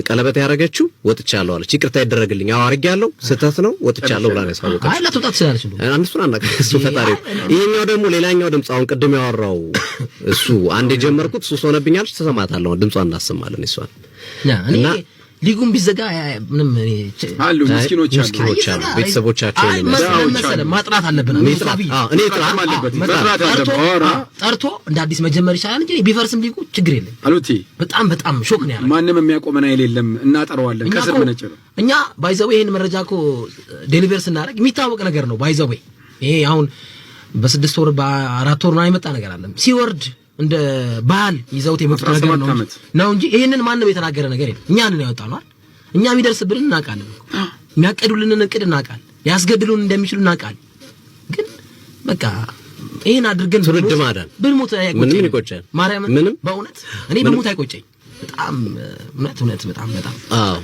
ቀለበት ያረጋችሁ ወጥቻለሁ አለች ይቅርታ ይደረግልኝ አዋርጋለሁ ስተት ነው ወጥቻለሁ ብላ ነው ያሳወቀች አይ ለተውጣት ስለአለች ነው አንሱና አናቀ እሱ ፈጣሪ ይሄኛው ደግሞ ሌላኛው ድምጽ አሁን ቅድም ያወራው እሱ አንድ የጀመርኩት ሱስ ሆነብኛል ተሰማታለሁ ድምጿን እናሰማለን እሷን እና ሊጉም ቢዘጋ ምንም አሉ ምስኪኖች አሉ ቤተሰቦቻቸው መሰለ ማጥራት አለብን እኔ ጥራት አለበት ጠርቶ እንደ አዲስ መጀመር ይችላል እንጂ ቢፈርስም ሊጉ ችግር የለም አሉቲ በጣም ሾክ ነው ያለው ማንንም የሚያቆመን አይደለም እናጠራዋለን ከስር መነጨ ነው እኛ ባይዘው ይሄን መረጃኮ ዴሊቨር ስናደርግ የሚታወቅ ነገር ነው ባይዘው ይሄ አሁን በ6 ወር በ4 ወር ነው አይመጣ ነገር አይደለም ሲወርድ እንደ ባህል ይዘውት የመጡት ነገር ነው እንጂ ይሄንን ማንንም የተናገረ ነገር የለም እኛ ነን ያወጣነው አይደል እኛ የሚደርስብን እናውቃለን የሚያቀዱልን እቅድ እናውቃለን ያስገድሉን እንደሚችሉ እናውቃለን ግን በቃ ይሄን አድርገን ትውልድ ማዳን ብንሞት ምንም ይቆጨን ማርያም ምንም በእውነት እኔ ብሞት አይቆጨኝ በጣም እውነት በጣም አዎ